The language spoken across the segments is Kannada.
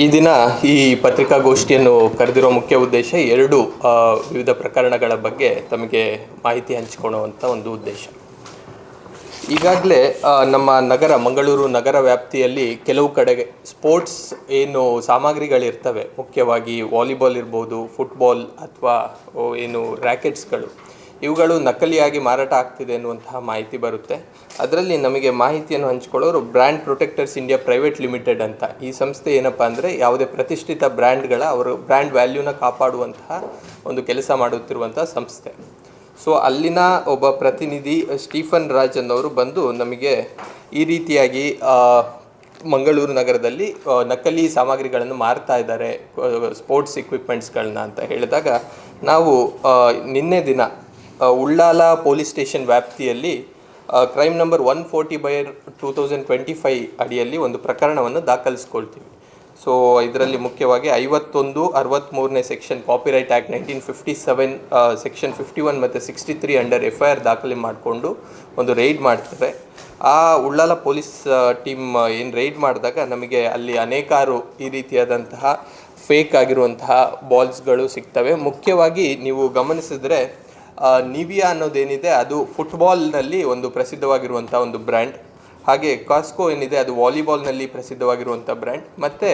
ಈ ದಿನ ಈ ಪತ್ರಿಕಾಗೋಷ್ಠಿಯನ್ನು ಕರೆದಿರೋ ಮುಖ್ಯ ಉದ್ದೇಶ ಎರಡು ವಿವಿಧ ಪ್ರಕರಣಗಳ ಬಗ್ಗೆ ತಮಗೆ ಮಾಹಿತಿ ಹಂಚಿಕೊಳ್ಳುವಂಥ ಒಂದು ಉದ್ದೇಶ. ಈಗಾಗಲೇ ನಮ್ಮ ನಗರ ಮಂಗಳೂರು ನಗರ ವ್ಯಾಪ್ತಿಯಲ್ಲಿ ಕೆಲವು ಕಡೆಗೆ ಸ್ಪೋರ್ಟ್ಸ್ ಏನು ಸಾಮಗ್ರಿಗಳಿರ್ತವೆ, ಮುಖ್ಯವಾಗಿ ವಾಲಿಬಾಲ್ ಇರ್ಬೋದು, ಫುಟ್ಬಾಲ್ ಅಥವಾ ಏನು ರ್ಯಾಕೆಟ್ಸ್ಗಳು, ಇವುಗಳು ನಕಲಿಯಾಗಿ ಮಾರಾಟ ಆಗ್ತಿದೆ ಅನ್ನುವಂತಹ ಮಾಹಿತಿ ಬರುತ್ತೆ. ಅದರಲ್ಲಿ ನಮಗೆ ಮಾಹಿತಿಯನ್ನು ಹಂಚಿಕೊಳ್ಳೋರು brand protectors India private limited ಅಂತ. ಈ ಸಂಸ್ಥೆ ಏನಪ್ಪ ಅಂದರೆ ಯಾವುದೇ ಪ್ರತಿಷ್ಠಿತ ಬ್ರ್ಯಾಂಡ್ಗಳ ಅವರು ಬ್ರ್ಯಾಂಡ್ ವ್ಯಾಲ್ಯೂನ ಕಾಪಾಡುವಂತಹ ಒಂದು ಕೆಲಸ ಮಾಡುತ್ತಿರುವಂಥ ಸಂಸ್ಥೆ. ಸೊ ಅಲ್ಲಿನ ಒಬ್ಬ ಪ್ರತಿನಿಧಿ ಸ್ಟೀಫನ್ ರಾಜ್ ಅನ್ನೋರು ಬಂದು ನಮಗೆ ಈ ರೀತಿಯಾಗಿ ಮಂಗಳೂರು ನಗರದಲ್ಲಿ ನಕಲಿ ಸಾಮಗ್ರಿಗಳನ್ನು ಮಾರ್ತಾ ಇದ್ದಾರೆ, ಸ್ಪೋರ್ಟ್ಸ್ ಇಕ್ವಿಪ್ಮೆಂಟ್ಸ್ಗಳನ್ನ ಅಂತ ಹೇಳಿದಾಗ ನಾವು ನಿನ್ನೆ ದಿನ ಉಳ್ಳಾಲ ಪೊಲೀಸ್ ಸ್ಟೇಷನ್ ವ್ಯಾಪ್ತಿಯಲ್ಲಿ ಕ್ರೈಮ್ ನಂಬರ್ 140/2025 ಅಡಿಯಲ್ಲಿ ಒಂದು ಪ್ರಕರಣವನ್ನು ದಾಖಲಿಸ್ಕೊಳ್ತೀವಿ. ಸೊ ಇದರಲ್ಲಿ ಮುಖ್ಯವಾಗಿ 51-63ನೇ ಸೆಕ್ಷನ್ ಕಾಪಿರೈಟ್ ಆ್ಯಕ್ಟ್ 1957, ಸೆಕ್ಷನ್ 51 ಮತ್ತು 63 ಅಂಡರ್ FIR ದಾಖಲೆ ಮಾಡಿಕೊಂಡು ಒಂದು ರೈಡ್ ಮಾಡ್ತಾರೆ. ಆ ಉಳ್ಳಾಲ ಪೊಲೀಸ್ ಟೀಮ್ ಏನು ರೈಡ್ ಮಾಡಿದಾಗ ನಮಗೆ ಅಲ್ಲಿ ಅನೇಕಾರು ಈ ರೀತಿಯಾದಂತಹ ಫೇಕ್ ಆಗಿರುವಂತಹ ಬಾಲ್ಸ್ಗಳು ಸಿಗ್ತವೆ. ಮುಖ್ಯವಾಗಿ ನೀವು ಗಮನಿಸಿದ್ರೆ ನಿವಿಯಾ ಅನ್ನೋದೇನಿದೆ ಅದು ಫುಟ್ಬಾಲ್ನಲ್ಲಿ ಒಂದು ಪ್ರಸಿದ್ಧವಾಗಿರುವಂಥ ಒಂದು ಬ್ರ್ಯಾಂಡ್, ಹಾಗೆ ಕಾಸ್ಕೋ ಏನಿದೆ ಅದು ವಾಲಿಬಾಲ್ನಲ್ಲಿ ಪ್ರಸಿದ್ಧವಾಗಿರುವಂಥ ಬ್ರ್ಯಾಂಡ್, ಮತ್ತು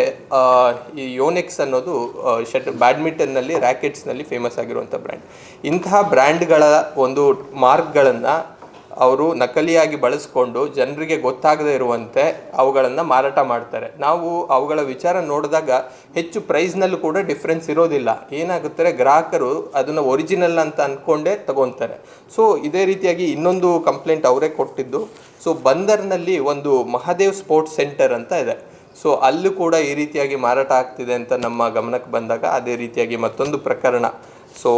ಈ ಯೋನೆಕ್ಸ್ ಅನ್ನೋದು ಬ್ಯಾಡ್ಮಿಂಟನ್ನಲ್ಲಿ ರ್ಯಾಕೆಟ್ಸ್ನಲ್ಲಿ ಫೇಮಸ್ ಆಗಿರುವಂಥ ಬ್ರ್ಯಾಂಡ್. ಇಂತಹ ಬ್ರ್ಯಾಂಡ್ಗಳ ಒಂದು ಮಾರ್ಕ್ಗಳನ್ನು ಅವರು ನಕಲಿಯಾಗಿ ಬಳಸ್ಕೊಂಡು ಜನರಿಗೆ ಗೊತ್ತಾಗದೇ ಇರುವಂತೆ ಅವುಗಳನ್ನು ಮಾರಾಟ ಮಾಡ್ತಾರೆ. ನಾವು ಅವುಗಳ ವಿಚಾರ ನೋಡಿದಾಗ ಹೆಚ್ಚು ಪ್ರೈಸ್ನಲ್ಲೂ ಕೂಡ ಡಿಫ್ರೆನ್ಸ್ ಇರೋದಿಲ್ಲ. ಏನಾಗುತ್ತೆ, ಗ್ರಾಹಕರು ಅದನ್ನು ಒರಿಜಿನಲ್ ಅಂತ ಅಂದ್ಕೊಂಡೇ ತಗೊತಾರೆ. ಸೊ ಇದೇ ರೀತಿಯಾಗಿ ಇನ್ನೊಂದು ಕಂಪ್ಲೇಂಟ್ ಅವರೇ ಕೊಟ್ಟಿದ್ದು. ಸೊ ಬಂದರ್ನಲ್ಲಿ ಒಂದು ಮಹಾದೇವ್ ಸ್ಪೋರ್ಟ್ಸ್ ಸೆಂಟರ್ ಅಂತ ಇದೆ. ಸೊ ಅಲ್ಲೂ ಕೂಡ ಈ ರೀತಿಯಾಗಿ ಮಾರಾಟ ಆಗ್ತಿದೆ ಅಂತ ನಮ್ಮ ಗಮನಕ್ಕೆ ಬಂದಾಗ ಅದೇ ರೀತಿಯಾಗಿ ಮತ್ತೊಂದು ಪ್ರಕರಣ, ಸೊ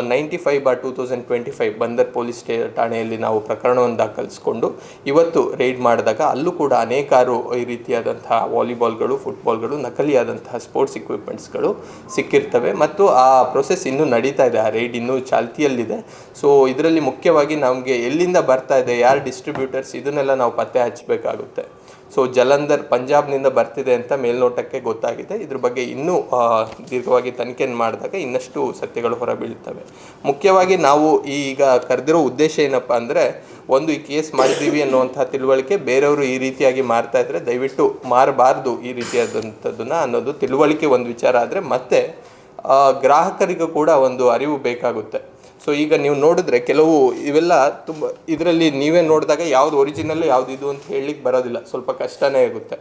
95/2025 ಬಂದರ್ ಪೊಲೀಸ್ ಠಾಣೆಯಲ್ಲಿ ನಾವು ಪ್ರಕರಣವನ್ನು ದಾಖಲಿಸಿಕೊಂಡು ಇವತ್ತು ರೈಡ್ ಮಾಡಿದಾಗ ಅಲ್ಲೂ ಕೂಡ ಅನೇಕಾರು ಈ ರೀತಿಯಾದಂತಹ ವಾಲಿಬಾಲ್ಗಳು, ಫುಟ್ಬಾಲ್ಗಳು, ನಕಲಿಯಾದಂತಹ ಸ್ಪೋರ್ಟ್ಸ್ ಇಕ್ವಿಪ್ಮೆಂಟ್ಸ್ಗಳು ಸಿಕ್ಕಿರ್ತವೆ ಮತ್ತು ಆ ಪ್ರೊಸೆಸ್ ಇನ್ನೂ ನಡೀತಾ ಇದೆ. ಆ ರೈಡ್ ಇನ್ನೂ ಚಾಲ್ತಿಯಲ್ಲಿದೆ. ಸೊ ಇದರಲ್ಲಿ ಮುಖ್ಯವಾಗಿ ನಮಗೆ ಎಲ್ಲಿಂದ ಬರ್ತಾ ಇದೆ, ಯಾರು ಡಿಸ್ಟ್ರಿಬ್ಯೂಟರ್ಸ್, ಇದನ್ನೆಲ್ಲ ನಾವು ಪತ್ತೆ ಹಚ್ಚಬೇಕಾಗುತ್ತೆ. ಸೊ ಜಲಂಧರ್ ಪಂಜಾಬ್ನಿಂದ ಬರ್ತಿದೆ ಅಂತ ಮೇಲ್ನೋಟಕ್ಕೆ ಗೊತ್ತಾಗಿದೆ. ಇದ್ರ ಬಗ್ಗೆ ಇನ್ನೂ ದೀರ್ಘವಾಗಿ ತನಿಖೆಯನ್ನು ಮಾಡಿದಾಗ ಇನ್ನಷ್ಟು ಸತ್ಯಗಳು ಹೊರಬೀಳ್ತವೆ. ಮುಖ್ಯವಾಗಿ ನಾವು ಈಗ ಕರೆದಿರೋ ಉದ್ದೇಶ ಏನಪ್ಪ ಅಂದರೆ, ಒಂದು ಈ ಕೇಸ್ ಮಾಡಿದ್ದೀವಿ ಅನ್ನುವಂಥ ತಿಳುವಳಿಕೆ, ಬೇರೆಯವರು ಈ ರೀತಿಯಾಗಿ ಮಾರ್ತಾ ಇದ್ದರೆ ದಯವಿಟ್ಟು ಮಾರಬಾರ್ದು ಈ ರೀತಿಯಾದಂಥದ್ದನ್ನು ಅನ್ನೋದು ತಿಳುವಳಿಕೆ ಒಂದು ವಿಚಾರ ಆದರೆ, ಮತ್ತು ಗ್ರಾಹಕರಿಗೂ ಕೂಡ ಒಂದು ಅರಿವು ಬೇಕಾಗುತ್ತೆ. ಸೊ ಈಗ ನೀವು ನೋಡಿದ್ರೆ ಕೆಲವು ಇವೆಲ್ಲ ತುಂಬ ಇದರಲ್ಲಿ ನೀವೇ ನೋಡಿದಾಗ ಯಾವುದು ಒರಿಜಿನಲ್ಲು ಯಾವುದು ಇದು ಅಂತ ಹೇಳಲಿಕ್ಕೆ ಬರೋದಿಲ್ಲ, ಸ್ವಲ್ಪ ಕಷ್ಟನೇ ಆಗುತ್ತೆ.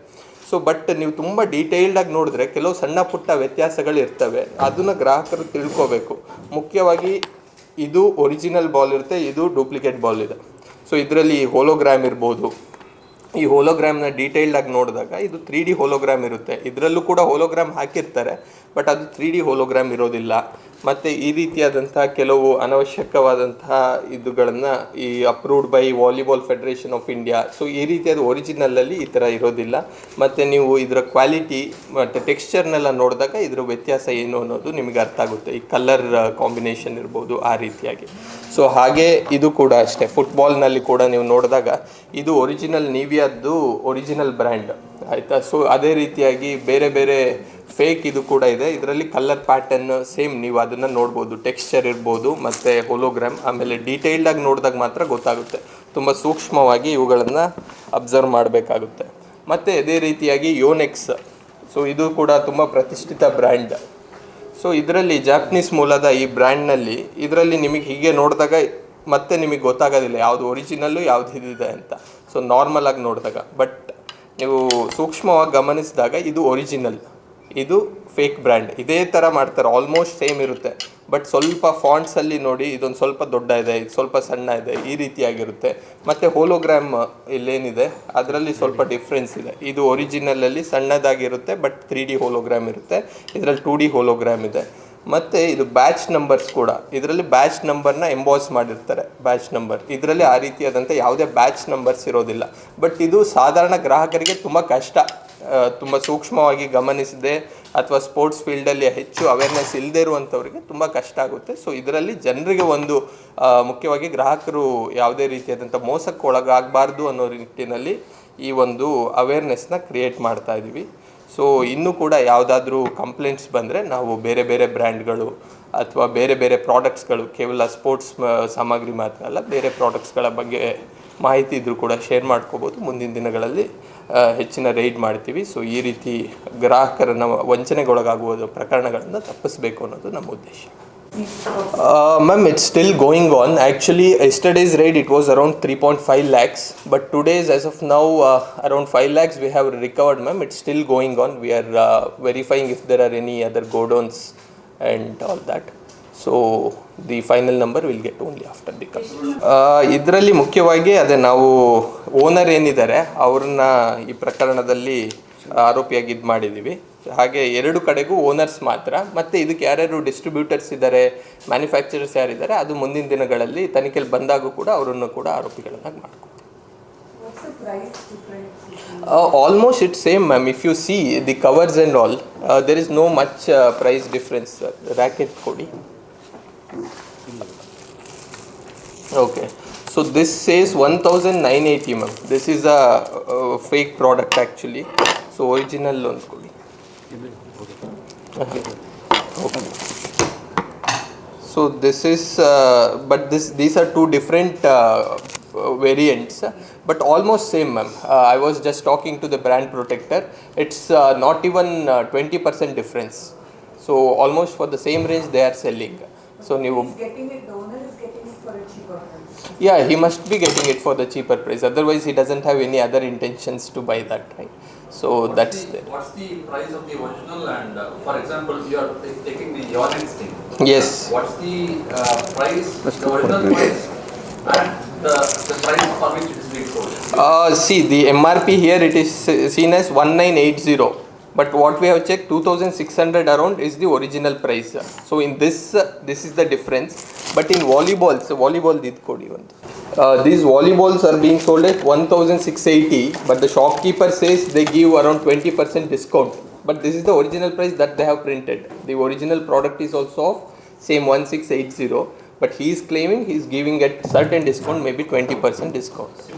ಸೊ ಬಟ್ ನೀವು ತುಂಬ ಡೀಟೇಲ್ಡಾಗಿ ನೋಡಿದ್ರೆ ಕೆಲವು ಸಣ್ಣ ಪುಟ್ಟ ವ್ಯತ್ಯಾಸಗಳು ಇರ್ತವೆ, ಅದನ್ನು ಗ್ರಾಹಕರು ತಿಳ್ಕೋಬೇಕು. ಮುಖ್ಯವಾಗಿ ಇದು ಒರಿಜಿನಲ್ ಬಾಲ್ ಇರುತ್ತೆ, ಇದು ಡೂಪ್ಲಿಕೇಟ್ ಬಾಲ್ ಇದೆ. ಸೊ ಇದರಲ್ಲಿ ಹೋಲೋಗ್ರಾಮ್ ಇರ್ಬೋದು. ಈ ಹೋಲೋಗ್ರಾಮ್ನ ಡೀಟೇಲ್ಡಾಗಿ ನೋಡಿದಾಗ ಇದು 3D ಹೋಲೋಗ್ರಾಮ್ ಇರುತ್ತೆ. ಇದರಲ್ಲೂ ಕೂಡ ಹೋಲೋಗ್ರಾಮ್ ಹಾಕಿರ್ತಾರೆ, ಬಟ್ ಅದು 3D ಹೋಲೋಗ್ರಾಮ್ ಇರೋದಿಲ್ಲ. ಮತ್ತು ಈ ರೀತಿಯಾದಂತಹ ಕೆಲವು ಅನವಶ್ಯಕವಾದಂತಹ ಇದುಗಳನ್ನು ಈ approved by volleyball federation of India, so ಈ ರೀತಿಯಾದ ಒರಿಜಿನಲಲ್ಲಿ ಈ ಥರ ಇರೋದಿಲ್ಲ. ಮತ್ತು ನೀವು ಇದರ ಕ್ವಾಲಿಟಿ ಮತ್ತು ಟೆಕ್ಸ್ಚರ್ನೆಲ್ಲ ನೋಡಿದಾಗ ಇದರ ವ್ಯತ್ಯಾಸ ಏನು ಅನ್ನೋದು ನಿಮಗೆ ಅರ್ಥ ಆಗುತ್ತೆ. ಈ ಕಲರ್ ಕಾಂಬಿನೇಷನ್ ಇರ್ಬೋದು ಆ ರೀತಿಯಾಗಿ. ಸೊ ಹಾಗೆ ಇದು ಕೂಡ ಅಷ್ಟೇ, ಫುಟ್ಬಾಲ್ನಲ್ಲಿ ಕೂಡ ನೀವು ನೋಡಿದಾಗ ಇದು ಒರಿಜಿನಲ್ ನಿವಿಯಾದ್ದು ಒರಿಜಿನಲ್ ಬ್ರ್ಯಾಂಡ್, ಆಯಿತಾ. ಸೊ ಅದೇ ರೀತಿಯಾಗಿ ಬೇರೆ ಬೇರೆ ಫೇಕ್ ಇದು ಕೂಡ ಇದೆ. ಇದರಲ್ಲಿ ಕಲರ್ ಪ್ಯಾಟರ್ನ್ ಸೇಮ್ ನೀವು ಅದನ್ನು ನೋಡ್ಬೋದು, ಟೆಕ್ಸ್ಚರ್ ಇರ್ಬೋದು ಮತ್ತು ಹೋಲೋಗ್ರಾಮ್. ಆಮೇಲೆ ಡೀಟೇಲ್ಡಾಗಿ ನೋಡಿದಾಗ ಮಾತ್ರ ಗೊತ್ತಾಗುತ್ತೆ, ತುಂಬ ಸೂಕ್ಷ್ಮವಾಗಿ ಇವುಗಳನ್ನು ಅಬ್ಸರ್ವ್ ಮಾಡಬೇಕಾಗುತ್ತೆ. ಮತ್ತು ಅದೇ ರೀತಿಯಾಗಿ ಯೋನೆಕ್ಸ್, ಸೊ ಇದು ಕೂಡ ತುಂಬ ಪ್ರತಿಷ್ಠಿತ ಬ್ರ್ಯಾಂಡ್. ಸೊ ಇದರಲ್ಲಿ ಜಾಪನೀಸ್ ಮೂಲದ ಈ ಬ್ರ್ಯಾಂಡ್ನಲ್ಲಿ ಇದರಲ್ಲಿ ನಿಮಗೆ ಹೀಗೆ ನೋಡಿದಾಗ ಮತ್ತೆ ನಿಮಗೆ ಗೊತ್ತಾಗೋದಿಲ್ಲ ಯಾವುದು ಒರಿಜಿನಲ್ಲು ಯಾವುದು ಇದಿದೆ ಅಂತ. ಸೊ ನಾರ್ಮಲ್ ಆಗಿ ನೋಡಿದಾಗ, ಬಟ್ ನೀವು ಸೂಕ್ಷ್ಮವಾಗಿ ಗಮನಿಸಿದಾಗ ಇದು ಒರಿಜಿನಲ್, ಇದು ಫೇಕ್ ಬ್ರ್ಯಾಂಡ್. ಇದೇ ಥರ ಮಾಡ್ತಾರೆ, ಆಲ್ಮೋಸ್ಟ್ ಸೇಮ್ ಇರುತ್ತೆ. ಬಟ್ ಸ್ವಲ್ಪ ಫಾಂಟ್ಸಲ್ಲಿ ನೋಡಿ, ಇದೊಂದು ಸ್ವಲ್ಪ ದೊಡ್ಡ ಇದೆ, ಇದು ಸ್ವಲ್ಪ ಸಣ್ಣ ಇದೆ, ಈ ರೀತಿಯಾಗಿರುತ್ತೆ. ಮತ್ತು ಹೋಲೋಗ್ರಾಮ್ ಇಲ್ಲೇನಿದೆ ಅದರಲ್ಲಿ ಸ್ವಲ್ಪ ಡಿಫ್ರೆನ್ಸ್ ಇದೆ. ಇದು ಒರಿಜಿನಲಲ್ಲಿ ಸಣ್ಣದಾಗಿರುತ್ತೆ, ಬಟ್ 3D ಹೋಲೋಗ್ರಾಮ್ ಇರುತ್ತೆ. ಇದರಲ್ಲಿ 2D ಹೋಲೋಗ್ರಾಮ್ ಇದೆ. ಮತ್ತು ಇದು ಬ್ಯಾಚ್ ನಂಬರ್ಸ್ ಕೂಡ, ಇದರಲ್ಲಿ ಬ್ಯಾಚ್ ನಂಬರ್ನ ಎಂಬಾಸ್ ಮಾಡಿರ್ತಾರೆ, ಬ್ಯಾಚ್ ನಂಬರ್. ಇದರಲ್ಲಿ ಆ ರೀತಿಯಾದಂಥ ಯಾವುದೇ ಬ್ಯಾಚ್ ನಂಬರ್ಸ್ ಇರೋದಿಲ್ಲ. ಬಟ್ ಇದು ಸಾಧಾರಣ ಗ್ರಾಹಕರಿಗೆ ತುಂಬ ಕಷ್ಟ, ತುಂಬ ಸೂಕ್ಷ್ಮವಾಗಿ ಗಮನಿಸದೆ ಅಥವಾ ಸ್ಪೋರ್ಟ್ಸ್ ಫೀಲ್ಡಲ್ಲಿ ಹೆಚ್ಚು ಅವೇರ್ನೆಸ್ ಇಲ್ಲದೇ ಇರುವಂಥವ್ರಿಗೆ ತುಂಬ ಕಷ್ಟ ಆಗುತ್ತೆ. ಸೊ ಇದರಲ್ಲಿ ಜನರಿಗೆ ಒಂದು ಮುಖ್ಯವಾಗಿ ಗ್ರಾಹಕರು ಯಾವುದೇ ರೀತಿಯಾದಂಥ ಮೋಸಕ್ಕೆ ಒಳಗಾಗಬಾರ್ದು ಅನ್ನೋ ನಿಟ್ಟಿನಲ್ಲಿ ಈ ಒಂದು ಅವೇರ್ನೆಸ್ನ ಕ್ರಿಯೇಟ್ ಮಾಡ್ತಾ ಇದ್ದೀವಿ. ಸೊ ಇನ್ನೂ ಕೂಡ ಯಾವುದಾದ್ರೂ ಕಂಪ್ಲೇಂಟ್ಸ್ ಬಂದರೆ ನಾವು ಬೇರೆ ಬೇರೆ ಬ್ರ್ಯಾಂಡ್ಗಳು ಅಥವಾ ಬೇರೆ ಬೇರೆ ಪ್ರಾಡಕ್ಟ್ಸ್ಗಳು, ಕೇವಲ ಸ್ಪೋರ್ಟ್ಸ್ ಸಾಮಗ್ರಿ ಮಾತ್ರ ಅಲ್ಲ, ಬೇರೆ ಪ್ರಾಡಕ್ಟ್ಸ್ಗಳ ಬಗ್ಗೆ ಮಾಹಿತಿ ಇದ್ದರೂ ಕೂಡ ಶೇರ್ ಮಾಡ್ಕೋಬೋದು. ಮುಂದಿನ ದಿನಗಳಲ್ಲಿ ಹೆಚ್ಚಿನ ರೈಡ್ ಮಾಡ್ತೀವಿ. ಸೊ ಈ ರೀತಿ ಗ್ರಾಹಕರನ್ನು ವಂಚನೆಗೊಳಗಾಗುವ ಪ್ರಕರಣಗಳನ್ನು ತಪ್ಪಿಸಬೇಕು ಅನ್ನೋದು ನಮ್ಮ ಉದ್ದೇಶ. Ma'am, it's still going on. Actually, yesterday's raid it was around 3.5 lakhs, but today's, as of now, around 5 lakhs we have recovered, ma'am. It's still going on. We are verifying if there are any other godowns and all that. So the final number will get only after the completion. ಇದರಲ್ಲಿ ಮುಖ್ಯವಾಗಿ ಅದೇ ನಾವು ಓನರ್ ಏನಿದ್ದಾರೆ ಅವ್ರನ್ನ ಈ ಪ್ರಕರಣದಲ್ಲಿ ಆರೋಪಿಯಾಗಿ ಇದು ಮಾಡಿದ್ದೀವಿ. ಹಾಗೆ ಎರಡು ಕಡೆಗೂ ಓನರ್ಸ್ ಮಾತ್ರ, ಮತ್ತು ಇದಕ್ಕೆ ಯಾರ್ಯಾರು ಡಿಸ್ಟ್ರಿಬ್ಯೂಟರ್ಸ್ ಇದ್ದಾರೆ, ಮ್ಯಾನುಫ್ಯಾಕ್ಚರರ್ಸ್ ಯಾರಿದ್ದಾರೆ, ಅದು ಮುಂದಿನ ದಿನಗಳಲ್ಲಿ ತನಿಖೆಯಲ್ಲಿ ಬಂದಾಗೂ ಕೂಡ ಅವರನ್ನು ಕೂಡ ಆರೋಪಿಗಳನ್ನಾಗಿ ಮಾಡ್ಕೊತೀವಿ. Almost it's same ma'am. If you see the covers and all, there is no much price difference. Racket ಕೊಡಿ. Okay, so this says 1980 ma'am. This is a fake product actually. So original loan kodi. Okay. Okay. So this is but these are two different variants, but almost same ma'am. I was just talking to the brand protector. It's not even 20% difference. So almost for the same range they are selling. So ನೀವು yeah, he must be getting it for the cheaper price. Otherwise, he doesn't have any other intentions to buy that, right? So what's the price of the original? And for example, you are taking the Yonex thing. Yes. What's the price, the original price, and the price for which it is being sold? See, the MRP here it is seen as 1980. But what we have checked, 2600 around is the original price. So in this is the difference. But in volleyball did kodi one. These volleyballs are being sold at 1680, but the shopkeeper says they give around 20% discount. But this is the original price that they have printed. The original product is also of same 1680, but he is claiming he is giving at certain discount, maybe 20% discount.